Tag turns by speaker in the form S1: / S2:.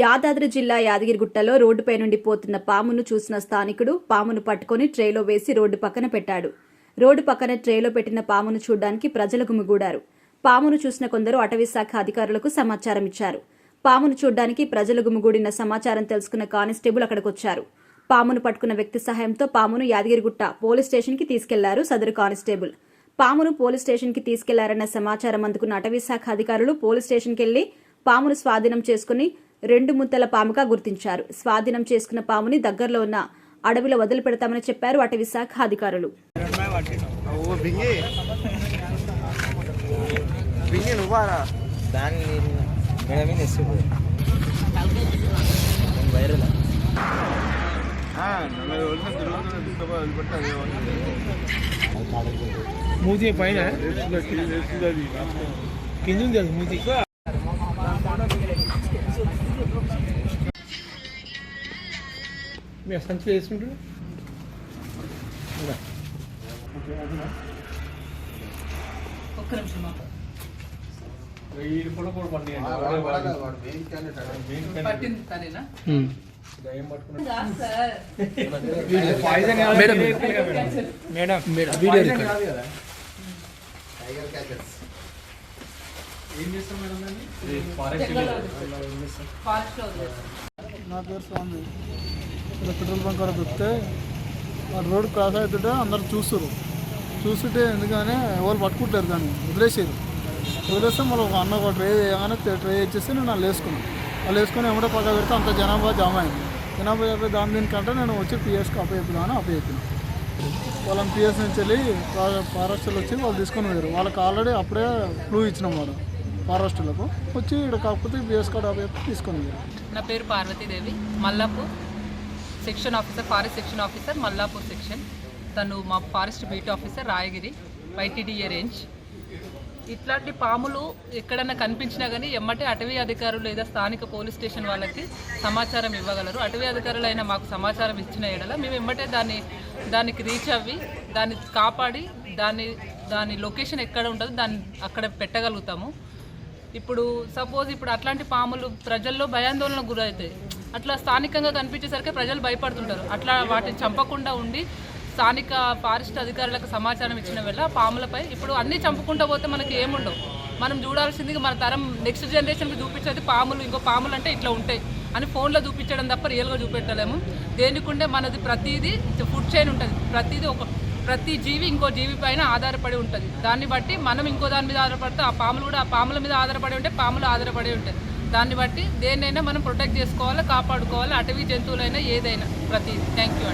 S1: యాదాద్రి జిల్లా యాదగిరిగుట్టలో రోడ్డుపై నుండి పోతున్న పామును చూసిన స్థానికుడు పామును పట్టుకుని ట్రేలో వేసి రోడ్డు పక్కన పెట్టాడు. రోడ్డు పక్కన ట్రేలో పెట్టిన పామును చూడ్డానికి ప్రజలు గుమిగూడారు. పామును చూసిన కొందరు అటవీశాఖ అధికారులకు సమాచారం ఇచ్చారు. పామును చూడ్డానికి ప్రజలు గుమిగూడిన సమాచారం తెలుసుకున్న కానిస్టేబుల్ అక్కడికొచ్చారు. పామును పట్టుకున్న వ్యక్తి సహాయంతో పామును యాదగిరిగుట్ట పోలీస్ స్టేషన్కి తీసుకెళ్లారు సదరు కానిస్టేబుల్. పామును పోలీస్ స్టేషన్కి తీసుకెళ్లారన్న సమాచారం అందుకున్న అటవీశాఖ అధికారులు పోలీస్ స్టేషన్కెళ్లి పామును స్వాధీనం చేసుకుని 2 ముద్దల పాముగా గుర్తించారు. స్వాధీనం చేసుకున్న పాముని దగ్గరలో ఉన్న అడవిలో వదిలిపెడతామని చెప్పారు అటవీశాఖ అధికారులు.
S2: మూతి పైన కింద ఉంది అది మూతి. మీ సంచి వేసుకుంటాడు ఒక్క నిమిషం
S3: నా పేరు స్వామి. పెట్రోల్ బంక్ కాడ దొరికితే రోడ్ క్రాస్ అవుతుంటే అందరు చూస్తుంటే ఎందుకని ఎవరు పట్టుకుంటారు, దాన్ని వదిలేస్తే మళ్ళీ ఒక అన్న ఒక ట్రే వేయగానే ట్రే ఇచ్చేస్తే నేను వాళ్ళు వేసుకొని ఏమంటే పక్క పెడితే అంత జనాభా జామ అయింది. జనాభా చెప్పే దీనికంటే నేను వచ్చి పిఎస్కి అప్పచెప్పిన వాళ్ళని పిఎస్ నుంచి వెళ్ళి ఫారెస్టర్లు వచ్చి వాళ్ళు తీసుకొని పోయారు. వాళ్ళకి ఆల్రెడీ అప్పుడే క్లూ ఇచ్చినాం వాడు ఫారెస్టర్లకు వచ్చి ఇక్కడ కాకపోతే పిఎస్ కార్డు అప్పచెప్పి తీసుకొని పోయారు.
S4: నా పేరు Parvathidevi, Mallapur section officer, forest section officer, Mallapur section. తను మా forest beat officer, Rayagiri YTDA range. ఇట్లాంటి పాములు ఎక్కడన్నా కనిపించినా కానీ ఎమ్మటే అటవీ అధికారులు లేదా స్థానిక పోలీస్ స్టేషన్ వాళ్ళకి సమాచారం ఇవ్వగలరు. అటవీ అధికారులు అయినా మాకు సమాచారం ఇచ్చిన ఎడల మేము ఎమ్మటే దానికి రీచ్ అవ్వి దాన్ని కాపాడి దాని లొకేషన్ ఎక్కడ ఉంటుందో దాన్ని అక్కడ పెట్టగలుగుతాము. ఇప్పుడు సపోజ్ అట్లాంటి పాములు ప్రజల్లో భయాందోళనకు గురవుతాయి. అట్లా స్థానికంగా కనిపించేసరికి ప్రజలు భయపడుతుంటారు. అట్లా వాటిని చంపకుండా ఉండి స్థానిక ఫారెస్ట్ అధికారులకు సమాచారం ఇచ్చిన వల్ల పాములపై ఇప్పుడు అన్నీ చంపుకుంటూ పోతే మనకి ఏముండవు. మనం చూడాల్సింది మన తరం నెక్స్ట్ జనరేషన్కి చూపించేది పాములు, ఇంకో పాములు అంటే ఇట్లా ఉంటాయి అని ఫోన్లో చూపించడం తప్ప రియల్గా చూపెట్టలేము. దేనికుంటే మనది ప్రతిదీ ఫుడ్ చైన్ ఉంటుంది. ప్రతి జీవి ఇంకో జీవి పైన ఆధారపడి ఉంటుంది. దాన్ని బట్టి మనం ఇంకో దాని మీద ఆధారపడితే ఆ పాములు కూడా ఆ పాముల మీద ఆధారపడి ఉంటే పాములు ఆధారపడి ఉంటాయి. దాన్ని బట్టి దేన్నైనా మనం ప్రొటెక్ట్ చేసుకోవాలి, కాపాడుకోవాలి. అటవీ జంతువులైనా ఏదైనా ప్రతిదీ. Thank you.